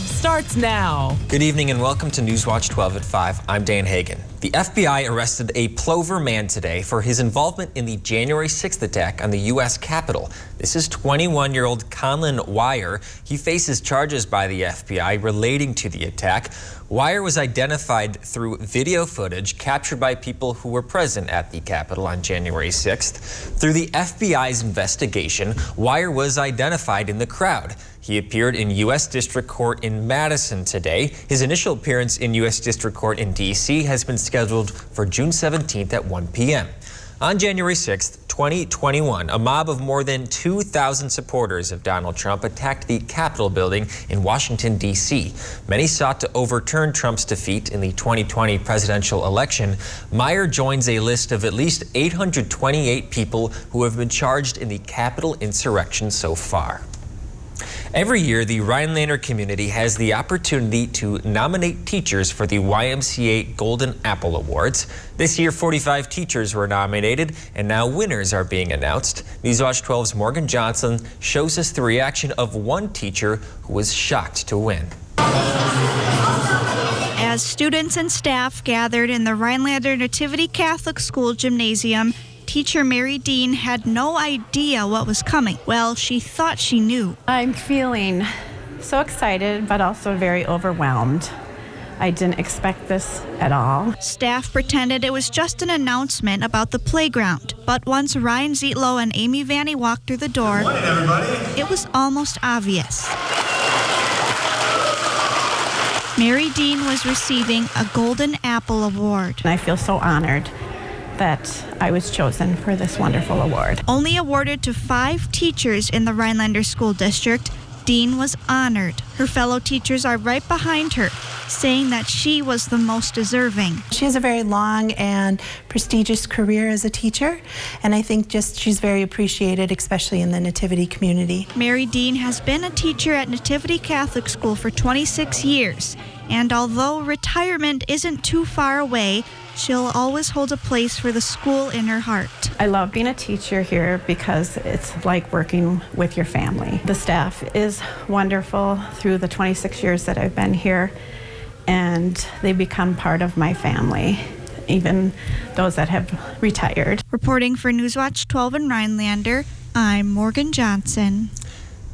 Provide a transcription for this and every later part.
5 starts now. Good evening and welcome to Newswatch 12 at 5. I'm Dan Hagan. The FBI arrested a Plover man today for his involvement in the January 6th attack on the U.S. Capitol. This is 21-year-old Conlon Wire. He faces charges by the FBI relating to the attack. Wire was identified through video footage captured by people who were present at the Capitol on January 6th. Through the FBI's investigation, Wire was identified in the crowd. He appeared in U.S. District Court in Madison today. His initial appearance in U.S. District Court in D.C. has been scheduled for June 17th at 1 p.m. On January 6th, 2021, a mob of more than 2,000 supporters of Donald Trump attacked the Capitol building in Washington, D.C. Many sought to overturn Trump's defeat in the 2020 presidential election. Meyer joins a list of at least 828 people who have been charged in the Capitol insurrection so far. Every year, the Rhinelander community has the opportunity to nominate teachers for the YMCA Golden Apple Awards. This year, 45 teachers were nominated, and now winners are being announced. Newswatch 12's Morgan Johnson shows us the reaction of one teacher who was shocked to win. As students and staff gathered in the Rhinelander Nativity Catholic School gymnasium, teacher Mary Dean had no idea what was coming. Well, she thought she knew. I'm feeling so excited, but also very overwhelmed. I didn't expect this at all. Staff pretended it was just an announcement about the playground. But once Ryan Zietlow and Amy Vanny walked through the door, Good morning, everybody. It was almost obvious. Mary Dean was receiving a Golden Apple Award. And I feel so honored that I was chosen for this wonderful award. Only awarded to 5 teachers in the Rhinelander School District, Dean was honored. Her fellow teachers are right behind her, saying that she was the most deserving. She has a very long and prestigious career as a teacher, and I think just she's very appreciated, especially in the Nativity community. Mary Dean has been a teacher at Nativity Catholic School for 26 years, and although retirement isn't too far away, she'll always hold a place for the school in her heart. I love being a teacher here because it's like working with your family. The staff is wonderful through the 26 years that I've been here, and they become part of my family, even those that have retired. Reporting for Newswatch 12 in Rhinelander, I'm Morgan Johnson.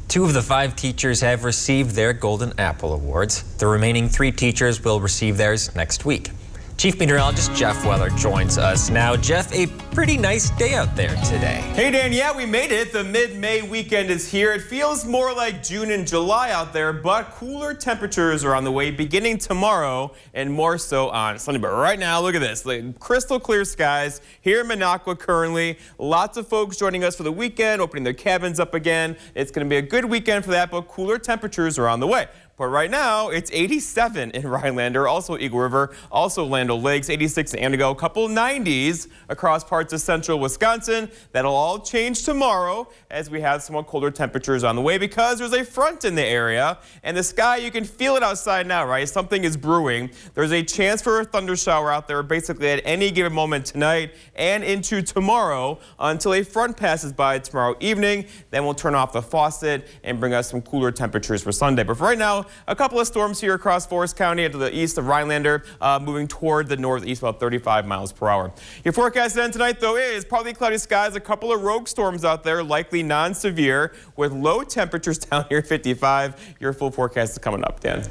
2 of the 5 teachers have received their Golden Apple Awards. The remaining 3 teachers will receive theirs next week. Chief Meteorologist Jeff Weller joins us now. Jeff, a pretty nice day out there today. Hey, Dan, yeah, we made it. The mid-May weekend is here. It feels more like June and July out there, but cooler temperatures are on the way beginning tomorrow and more so on Sunday. But right now, look at this. Like, crystal clear skies here in Minocqua currently. Lots of folks joining us for the weekend, opening their cabins up again. It's going to be a good weekend for that, but cooler temperatures are on the way. But right now, it's 87 in Rhinelander, also Eagle River, also Land O'Lakes, 86 in Antigo, a couple 90s across parts of central Wisconsin. That'll all change tomorrow as we have somewhat colder temperatures on the way because there's a front in the area. And the sky, you can feel it outside now, right? Something is brewing. There's a chance for a thunder shower out there basically at any given moment tonight and into tomorrow until a front passes by tomorrow evening. Then we'll turn off the faucet and bring us some cooler temperatures for Sunday. But for right now, a couple of storms here across Forest County to the east of Rhinelander, moving toward the northeast about 35 miles per hour. Your forecast then tonight, though, is partly cloudy skies, a couple of rogue storms out there, likely non-severe, with low temperatures down here 55. Your full forecast is coming up, Dan.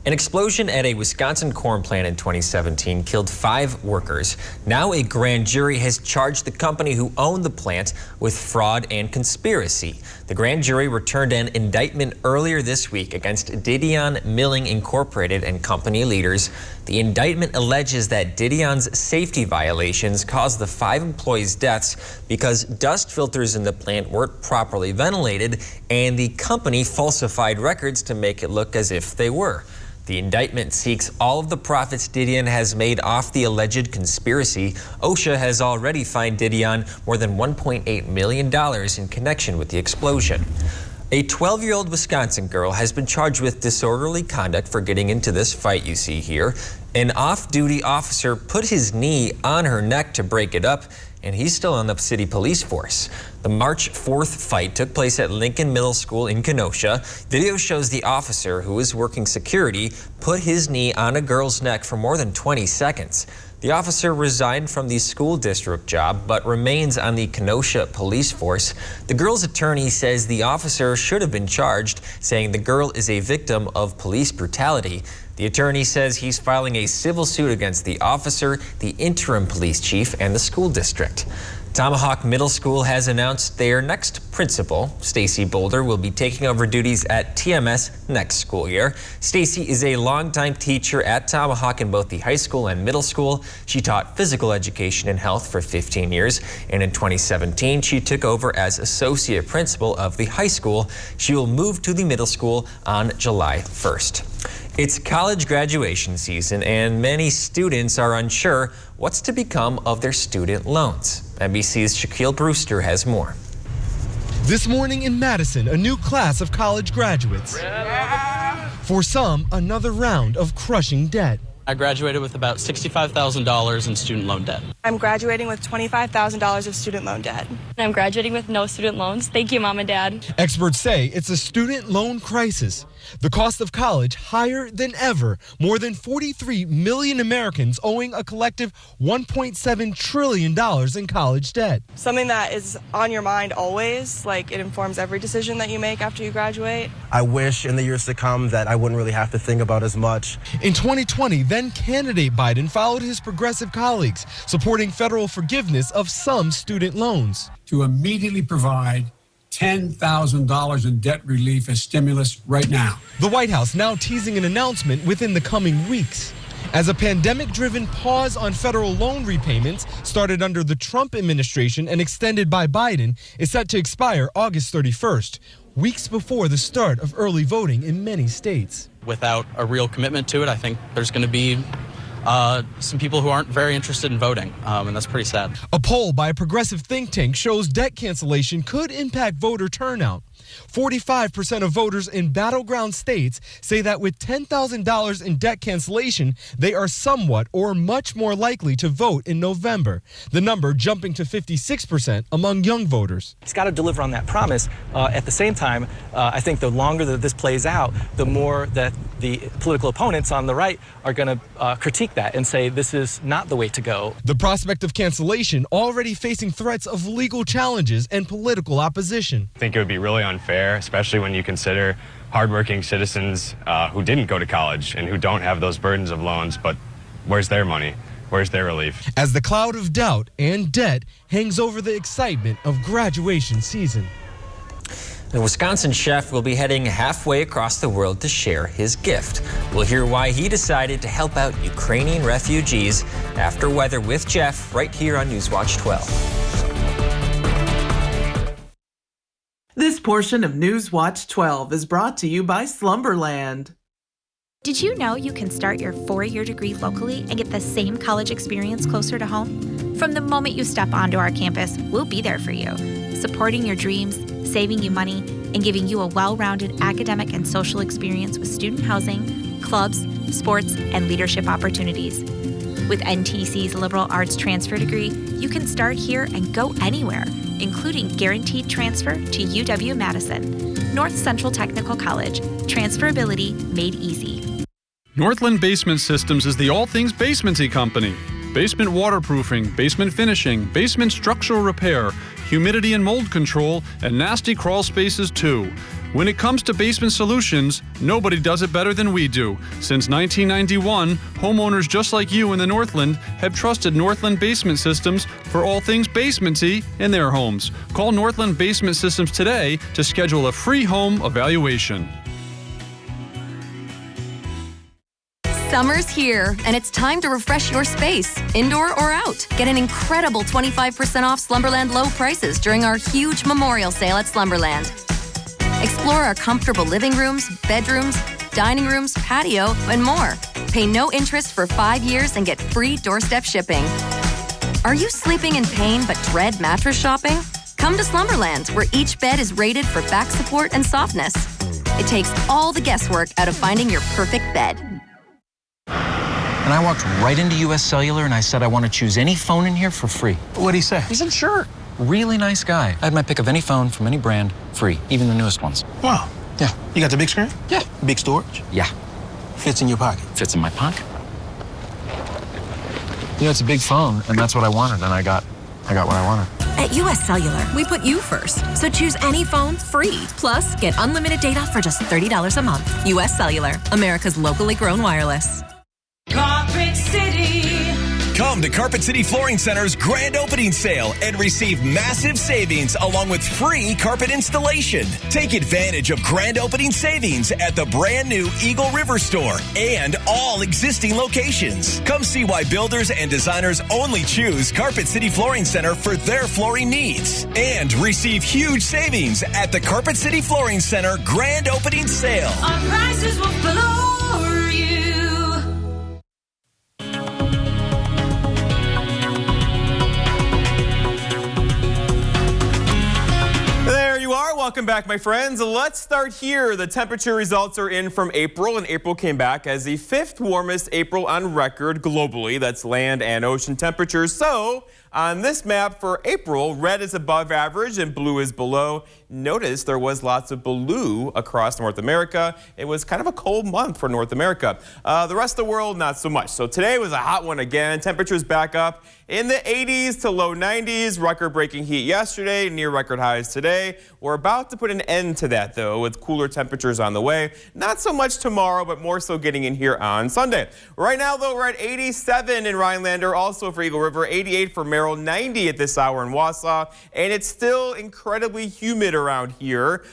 An explosion at a Wisconsin corn plant in 2017 killed 5 workers. Now a grand jury has charged the company who owned the plant with fraud and conspiracy. The grand jury returned an indictment earlier this week against Didion Milling Incorporated and company leaders. The indictment alleges that Didion's safety violations caused the 5 employees' deaths because dust filters in the plant weren't properly ventilated and the company falsified records to make it look as if they were. The indictment seeks all of the profits Didion has made off the alleged conspiracy. OSHA has already fined Didion more than $1.8 million in connection with the explosion. A 12-year-old Wisconsin girl has been charged with disorderly conduct for getting into this fight you see here. An off-duty officer put his knee on her neck to break it up, and he's still on the city police force. The March 4th fight took place at Lincoln Middle School in Kenosha. Video shows the officer, who was working security, put his knee on a girl's neck for more than 20 seconds. The officer resigned from the school district job but remains on the Kenosha police force. The girl's attorney says the officer should have been charged, saying the girl is a victim of police brutality. The attorney says he's filing a civil suit against the officer, the interim police chief, and the school district. Tomahawk Middle School has announced their next principal. Stacy Boulder will be taking over duties at TMS next school year. Stacy is a longtime teacher at Tomahawk in both the high school and middle school. She taught physical education and health for 15 years, and in 2017 she took over as associate principal of the high school. She will move to the middle school on July 1st. It's college graduation season, and many students are unsure what's to become of their student loans. NBC's Shaquille Brewster has more. This morning in Madison, a new class of college graduates. For some, another round of crushing debt. I graduated with about $65,000 in student loan debt. I'm graduating with $25,000 of student loan debt. I'm graduating with no student loans. Thank you, Mom and Dad. Experts say it's a student loan crisis. The cost of college higher than ever. More than 43 million Americans owing a collective $1.7 trillion in college debt. Something that is on your mind always, like it informs every decision that you make after you graduate. I wish in the years to come that I wouldn't really have to think about as much. In 2020, then candidate Biden followed his progressive colleagues, supporting federal forgiveness of some student loans. To immediately provide $10,000 in debt relief as stimulus right now. The White House now teasing an announcement within the coming weeks. As a pandemic-driven pause on federal loan repayments started under the Trump administration and extended by Biden is set to expire August 31st, weeks before the start of early voting in many states. Without a real commitment to it, I think there's going to be some people who aren't very interested in voting, and that's pretty sad. A poll by a progressive think tank shows debt cancellation could impact voter turnout. 45% of voters in battleground states say that with $10,000 in debt cancellation, they are somewhat or much more likely to vote in November. The number jumping to 56% among young voters. It's got to deliver on that promise. At the same time, I think the longer that this plays out, the more that the political opponents on the right are going to critique that and say this is not the way to go. The prospect of cancellation already facing threats of legal challenges and political opposition. I think it would be really unfair, especially when you consider hardworking citizens who didn't go to college and who don't have those burdens of loans, but where's their money? Where's their relief? As the cloud of doubt and debt hangs over the excitement of graduation season. The Wisconsin chef will be heading halfway across the world to share his gift. We'll hear why he decided to help out Ukrainian refugees after weather with Jeff right here on Newswatch 12. This portion of Newswatch 12 is brought to you by Slumberland. Did you know you can start your 4-year degree locally and get the same college experience closer to home? From the moment you step onto our campus, we'll be there for you, supporting your dreams, saving you money, and giving you a well-rounded academic and social experience with student housing, clubs, sports, and leadership opportunities. With NTC's liberal arts transfer degree, you can start here and go anywhere, including guaranteed transfer to UW-Madison. North Central Technical College. Transferability made easy. Northland Basement Systems is the all things basementy company. Basement waterproofing, basement finishing, basement structural repair, humidity and mold control, and nasty crawl spaces too. When it comes to basement solutions, nobody does it better than we do. Since 1991, homeowners just like you in the Northland have trusted Northland Basement Systems for all things basementy in their homes. Call Northland Basement Systems today to schedule a free home evaluation. Summer's here, and it's time to refresh your space, indoor or out. Get an incredible 25% off Slumberland low prices during our huge memorial sale at Slumberland. Explore our comfortable living rooms, bedrooms, dining rooms, patio, and more. Pay no interest for 5 years and get free doorstep shipping. Are you sleeping in pain but dread mattress shopping? Come to Slumberland, where each bed is rated for back support and softness. It takes all the guesswork out of finding your perfect bed. And I walked right into US Cellular and I said I want to choose any phone in here for free. What'd he say? He said, sure. Really nice guy. I had my pick of any phone from any brand, free, even the newest ones. Wow. Yeah. You got the big screen? Yeah. Big storage? Yeah. Fits in your pocket? Fits in my pocket. You know, it's a big phone, and that's what I wanted, and I got what I wanted. At US Cellular, we put you first. So choose any phone free. Plus, get unlimited data for just $30 a month. US Cellular, America's locally grown wireless. Carpet City. Come to Carpet City Flooring Center's grand opening sale and receive massive savings along with free carpet installation. Take advantage of grand opening savings at the brand new Eagle River store and all existing locations. Come see why builders and designers only choose Carpet City Flooring Center for their flooring needs. And receive huge savings at the Carpet City Flooring Center grand opening sale. Our prices will floor you. There you are. Welcome back, my friends. Let's start here. The temperature results are in from April, and April came back as the 5th warmest April on record globally. That's land and ocean temperatures. So, on this map for April, red is above average and blue is below. Notice there was lots of blue across North America. It was kind of a cold month for North America. The rest of the world, not so much. So today was a hot one again. Temperatures back up in the 80s to low 90s. Record-breaking heat yesterday, near record highs today. We're about to put an end to that, though, with cooler temperatures on the way. Not so much tomorrow, but more so getting in here on Sunday. Right now, though, we're at 87 in Rhinelander, also for Eagle River, 88 for Merrill, 90 at this hour in Wausau, and it's still incredibly humid around here.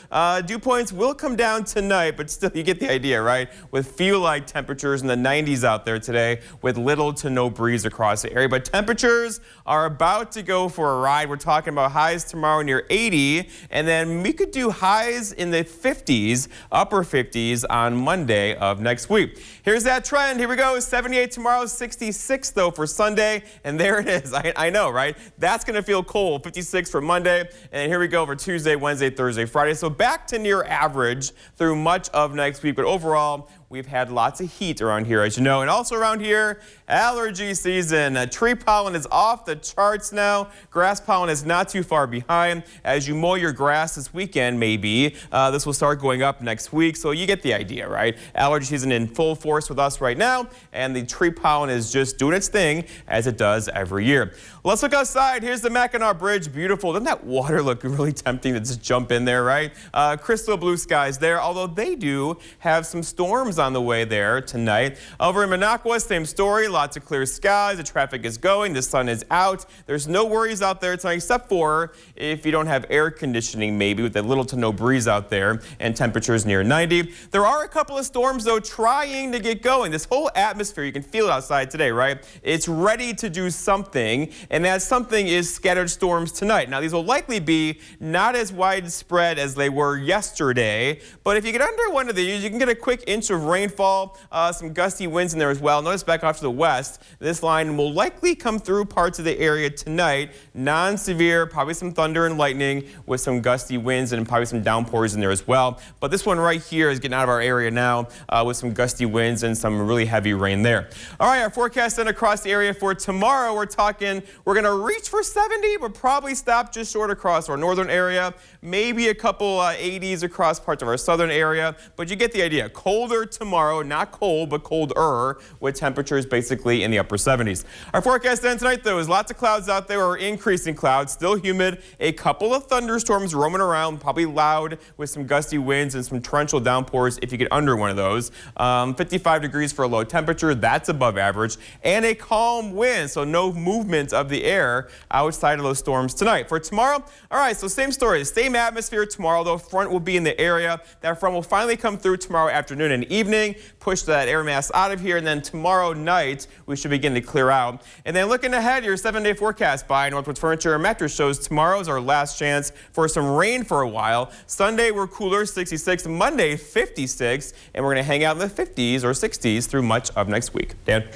Dew points will come down tonight, but still, you get the idea, right? With feel-like temperatures in the 90s out there today, with little to no breeze across the area. But temperatures are about to go for a ride. We're talking about highs tomorrow near 80, and then we could do highs in the 50s, upper 50s on Monday of next week. Here's that trend. Here we go. 78 tomorrow, 66 though for Sunday, and there it is. I know, right? That's going to feel cold. 56 for Monday, and here we go for Tuesday, Wednesday, Thursday, Friday. So back to near average through much of next week, but overall, we've had lots of heat around here, as you know. And also around here, allergy season. Tree pollen is off the charts now. Grass pollen is not too far behind. As you mow your grass this weekend, maybe, this will start going up next week. So you get the idea, right? Allergy season in full force with us right now. And the tree pollen is just doing its thing, as it does every year. Let's look outside. Here's the Mackinac Bridge. Beautiful. Doesn't that water look really tempting to just jump in there, right? Crystal blue skies there, although they do have some storms on the way there tonight. Over in Minocqua, same story. Lots of clear skies. The traffic is going. The sun is out. There's no worries out there tonight, except for if you don't have air conditioning, maybe, with a little to no breeze out there and temperatures near 90. There are a couple of storms, though, trying to get going. This whole atmosphere, you can feel it outside today, right? It's ready to do something, and that something is scattered storms tonight. Now, these will likely be not as widespread as they were yesterday, but if you get under one of these, you can get a quick inch of rainfall, some gusty winds in there as well. Notice back off to the west, this line will likely come through parts of the area tonight. Non-severe, probably some thunder and lightning with some gusty winds and probably some downpours in there as well. But this one right here is getting out of our area now with some gusty winds and some really heavy rain there. All right, our forecast then across the area for tomorrow, we're going to reach for 70, but probably stop just short across our northern area. Maybe a couple 80s across parts of our southern area, but you get the idea. Colder tomorrow, not cold, but colder, with temperatures basically in the upper 70s. Our forecast then tonight, though, is lots of clouds out there, or increasing clouds, still humid, a couple of thunderstorms roaming around, probably loud with some gusty winds and some torrential downpours if you get under one of those. 55 degrees for a low temperature, that's above average, and a calm wind, so no movement of the air outside of those storms tonight. For tomorrow, all right, so same story, same atmosphere tomorrow, though. Front will be in the area. That front will finally come through tomorrow afternoon and evening, push that air mass out of here, and then tomorrow night we should begin to clear out. And then looking ahead, your 7-day forecast by Northwoods Furniture and Mattress shows tomorrow is our last chance for some rain for a while. Sunday we're cooler, 66. Monday 56, and we're going to hang out in the 50s or 60s through much of next week. Dan?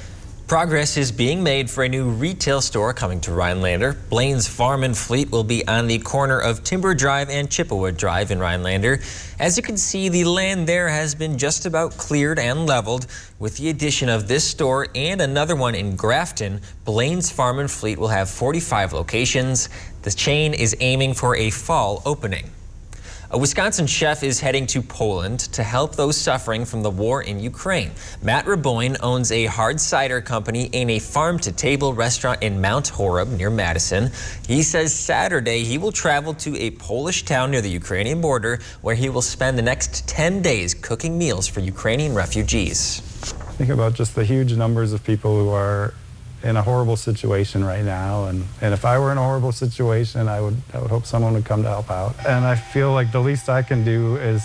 Progress is being made for a new retail store coming to Rhinelander. Blaine's Farm and Fleet will be on the corner of Timber Drive and Chippewa Drive in Rhinelander. As you can see, the land there has been just about cleared and leveled. With the addition of this store and another one in Grafton, Blaine's Farm and Fleet will have 45 locations. The chain is aiming for a fall opening. A Wisconsin chef is heading to Poland to help those suffering from the war in Ukraine. Matt Raboyne owns a hard cider company and a farm-to-table restaurant in Mount Horeb near Madison. He says Saturday he will travel to a Polish town near the Ukrainian border where he will spend the next 10 days cooking meals for Ukrainian refugees. Think about just the huge numbers of people who are in a horrible situation right now, and if I were in a horrible situation, I would hope someone would come to help out. And I feel like the least I can do is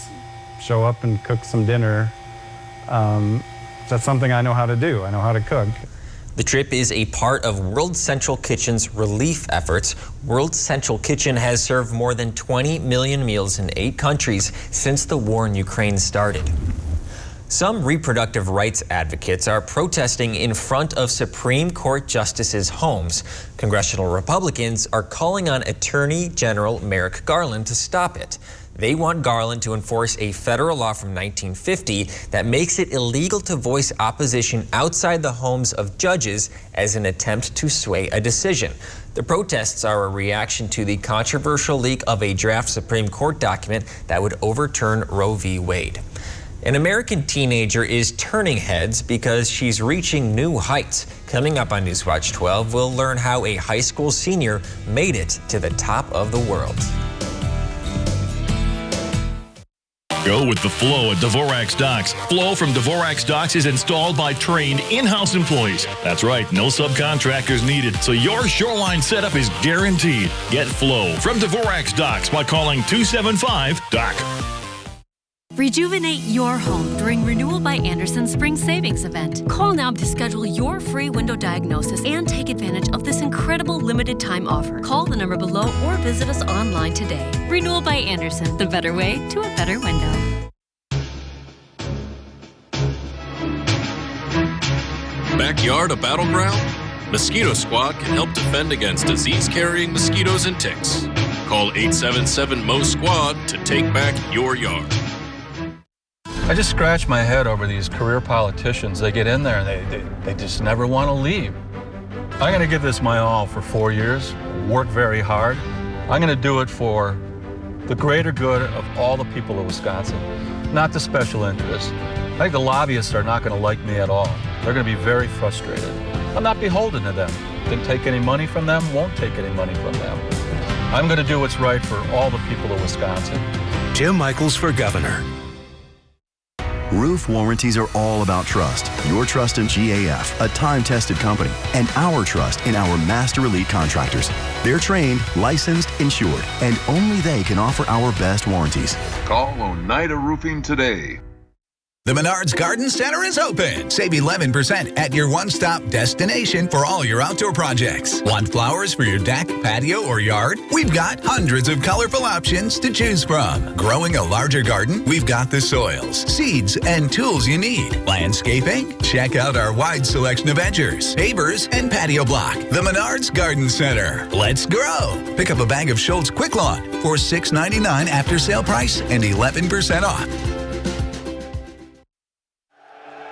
show up and cook some dinner. That's something I know how to do. I know how to cook. The trip is a part of World Central Kitchen's relief efforts. World Central Kitchen has served more than 20 million meals in 8 countries since the war in Ukraine started. Some reproductive rights advocates are protesting in front of Supreme Court justices' homes. Congressional Republicans are calling on Attorney General Merrick Garland to stop it. They want Garland to enforce a federal law from 1950 that makes it illegal to voice opposition outside the homes of judges as an attempt to sway a decision. The protests are a reaction to the controversial leak of a draft Supreme Court document that would overturn Roe v. Wade. An American teenager is turning heads because she's reaching new heights. Coming up on Newswatch 12, we'll learn how a high school senior made it to the top of the world. Go with the flow at Dvorak's Docks. Flow from Dvorak's Docks is installed by trained in-house employees. That's right, no subcontractors needed, so your shoreline setup is guaranteed. Get flow from Dvorak's Docks by calling 275-DOC. Rejuvenate your home during Renewal by Andersen Spring Savings Event. Call now to schedule your free window diagnosis and take advantage of this incredible limited time offer. Call the number below or visit us online today. Renewal by Andersen, the better way to a better window. Backyard a battleground? Mosquito Squad can help defend against disease-carrying mosquitoes and ticks. Call 877-MO-SQUAD to take back your yard. I just scratch my head over these career politicians. They get in there and they just never want to leave. I'm going to give this my all for 4 years, work very hard. I'm going to do it for the greater good of all the people of Wisconsin, not the special interests. I think the lobbyists are not going to like me at all. They're going to be very frustrated. I'm not beholden to them. Didn't take any money from them, won't take any money from them. I'm going to do what's right for all the people of Wisconsin. Jim Michaels for governor. Roof warranties are all about trust. Your trust in GAF, a time-tested company, and our trust in our Master Elite contractors. They're trained, licensed, insured, and only they can offer our best warranties. Call Oneida Roofing today. The Menards Garden Center is open. Save 11% at your one-stop destination for all your outdoor projects. Want flowers for your deck, patio, or yard? We've got hundreds of colorful options to choose from. Growing a larger garden? We've got the soils, seeds, and tools you need. Landscaping? Check out our wide selection of edgers, pavers, and patio block. The Menards Garden Center. Let's grow. Pick up a bag of Schultz Quick Lawn for $6.99 after sale price and 11% off.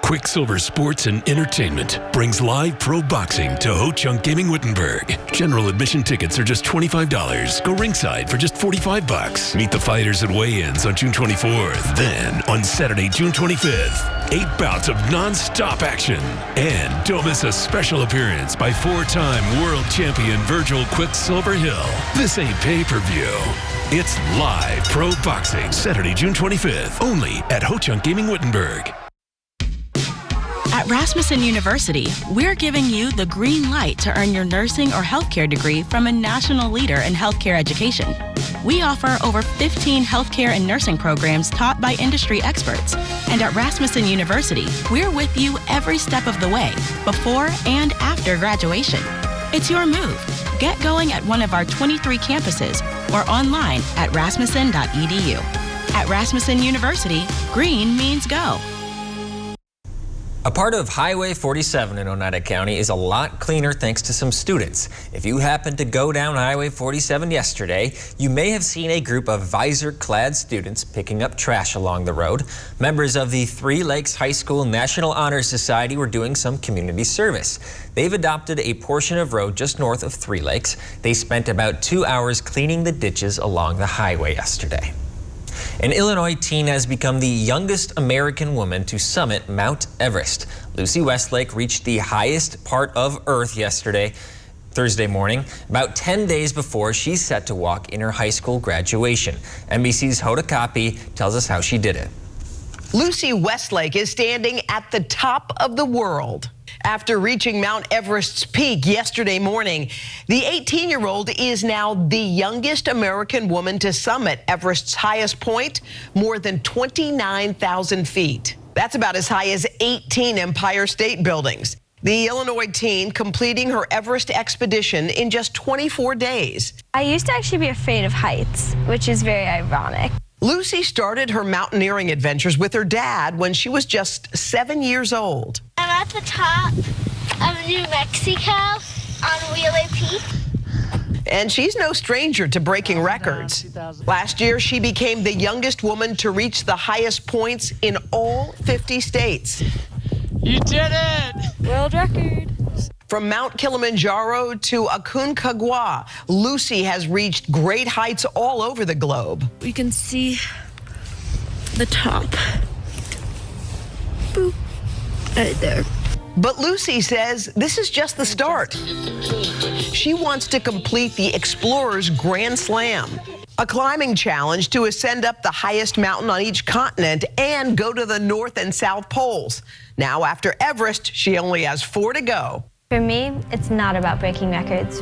Quicksilver Sports and Entertainment brings live pro boxing to Ho Chunk Gaming Wittenberg. General admission tickets are just $25. Go ringside for just $45. Meet the fighters at weigh-ins on June 24th. Then, on Saturday, June 25th, 8 bouts of non-stop action. And don't miss a special appearance by 4-time world champion Virgil Quicksilver Hill. This ain't pay-per-view. It's live pro boxing, Saturday, June 25th, only at Ho Chunk Gaming Wittenberg. At Rasmussen University, we're giving you the green light to earn your nursing or healthcare degree from a national leader in healthcare education. We offer over 15 healthcare and nursing programs taught by industry experts. And at Rasmussen University, we're with you every step of the way, before and after graduation. It's your move. Get going at one of our 23 campuses or online at rasmussen.edu. At Rasmussen University, green means go. A part of Highway 47 in Oneida County is a lot cleaner thanks to some students. If you happened to go down Highway 47 yesterday, you may have seen a group of visor-clad students picking up trash along the road. Members of the Three Lakes High School National Honor Society were doing some community service. They've adopted a portion of road just north of Three Lakes. They spent about 2 hours cleaning the ditches along the highway yesterday. An Illinois teen has become the youngest American woman to summit Mount Everest. Lucy Westlake reached the highest part of Earth Thursday morning, about 10 days before she's set to walk in her high school graduation. NBC's Hoda Kotb tells us how she did it. Lucy Westlake is standing at the top of the world. After reaching Mount Everest's peak yesterday morning, the 18-year-old is now the youngest American woman to summit Everest's highest point, more than 29,000 feet. That's about as high as 18 Empire State Buildings. The Illinois teen completing her Everest expedition in just 24 days. I used to actually be afraid of heights, which is very ironic. Lucy started her mountaineering adventures with her dad when she was just 7 years old. I'm at the top of New Mexico on Wheeler Peak. And she's no stranger to breaking records. Last year, she became the youngest woman to reach the highest points in all 50 states. You did it! World record. From Mount Kilimanjaro to Aconcagua, Lucy has reached great heights all over the globe. We can see the top. Boop. Right there. But Lucy says this is just the start. She wants to complete the Explorer's Grand Slam, a climbing challenge to ascend up the highest mountain on each continent and go to the North and South Poles. Now, after Everest, she only has 4 to go. For me, it's not about breaking records.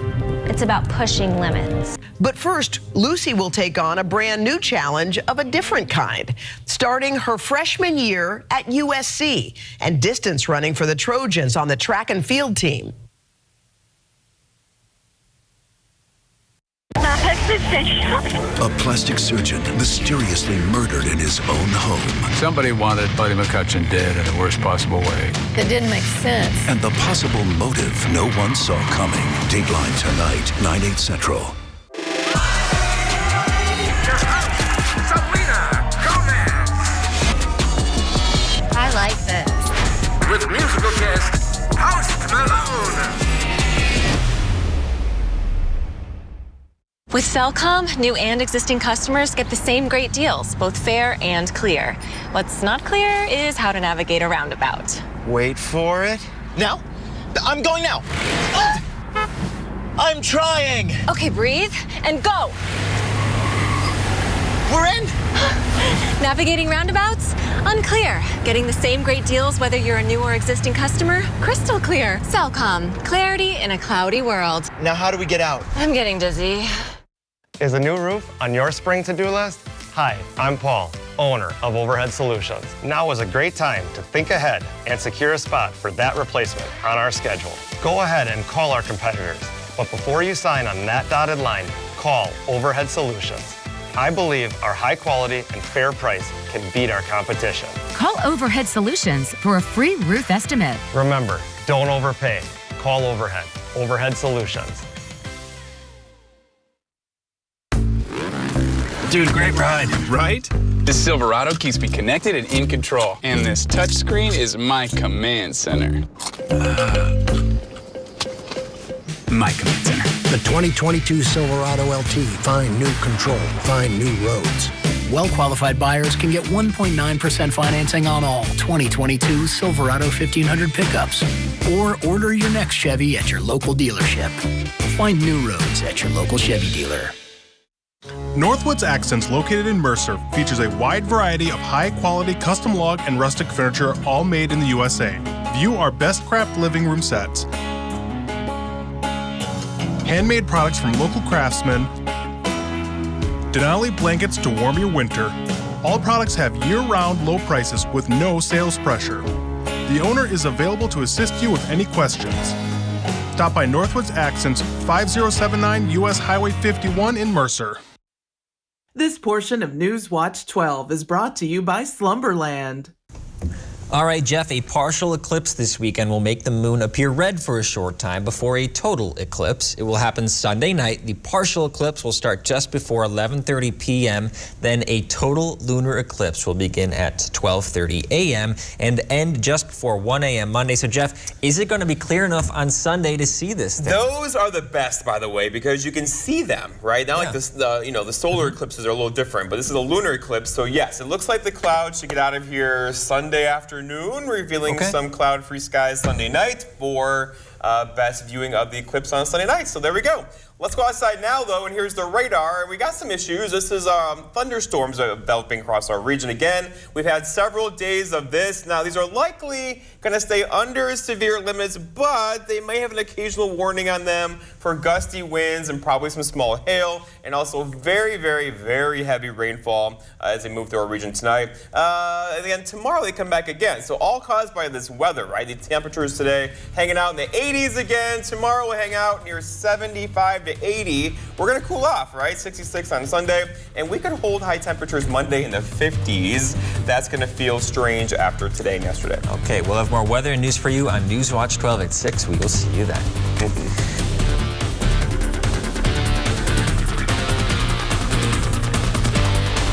It's about pushing limits. But first, Lucy will take on a brand new challenge of a different kind, starting her freshman year at USC and distance running for the Trojans on the track and field team. A plastic surgeon mysteriously murdered in his own home. Somebody wanted Buddy McCutcheon dead in the worst possible way. That didn't make sense. And the possible motive no one saw coming. Dateline tonight, 9/8 Central. I like this. With musical guest, Post Malone. With Cellcom, new and existing customers get the same great deals, both fair and clear. What's not clear is how to navigate a roundabout. Wait for it. Now? I'm going now. I'm trying. Okay, breathe and go. We're in. Navigating roundabouts? Unclear. Getting the same great deals whether you're a new or existing customer? Crystal clear. Cellcom. Clarity in a cloudy world. Now how do we get out? I'm getting dizzy. Is a new roof on your spring to-do list? Hi, I'm Paul, owner of Overhead Solutions. Now is a great time to think ahead and secure a spot for that replacement on our schedule. Go ahead and call our competitors, but before you sign on that dotted line, call Overhead Solutions. I believe our high quality and fair price can beat our competition. Call Overhead Solutions for a free roof estimate. Remember, don't overpay. Call Overhead. Overhead Solutions. Dude, great ride, right? This Silverado keeps me connected and in control. And this touchscreen is my command center. My command center. The 2022 Silverado LT. Find new control. Find new roads. Well-qualified buyers can get 1.9% financing on all 2022 Silverado 1500 pickups. Or order your next Chevy at your local dealership. Find new roads at your local Chevy dealer. Northwoods Accents, located in Mercer, features a wide variety of high-quality custom log and rustic furniture, all made in the USA. View our best craft living room sets. Handmade products from local craftsmen. Denali blankets to warm your winter. All products have year-round low prices with no sales pressure. The owner is available to assist you with any questions. Stop by Northwoods Accents, 5079 US Highway 51 in Mercer. This portion of Newswatch 12 is brought to you by Slumberland. All right, Jeff, a partial eclipse this weekend will make the moon appear red for a short time before a total eclipse. It will happen Sunday night. The partial eclipse will start just before 11:30 p.m. Then a total lunar eclipse will begin at 12:30 a.m. and end just before 1 a.m. Monday. So, Jeff, is it going to be clear enough on Sunday to see this thing? Those are the best, by the way, because you can see them, right? Not like this, the solar eclipses are a little different, but this is a lunar eclipse. So, yes, it looks like the clouds should get out of here Sunday afternoon, revealing some cloud-free skies Sunday night for best viewing of the eclipse on Sunday night. So there we go. Let's go outside now, though, and here's the radar. We got some issues. This is thunderstorms developing across our region again. We've had several days of this. Now, these are likely going to stay under severe limits, but they may have an occasional warning on them for gusty winds and probably some small hail, and also very, very, very heavy rainfall as they move through our region tonight. And again, tomorrow they come back again. So all caused by this weather, right? The temperatures today hanging out in the 80s again. Tomorrow we'll hang out near 75 to 80. We're going to cool off, right? 66 on Sunday, and we could hold high temperatures Monday in the 50s. That's going to feel strange after today and yesterday. Okay, we'll have more weather and news for you on Newswatch 12 at 6. We will see you then.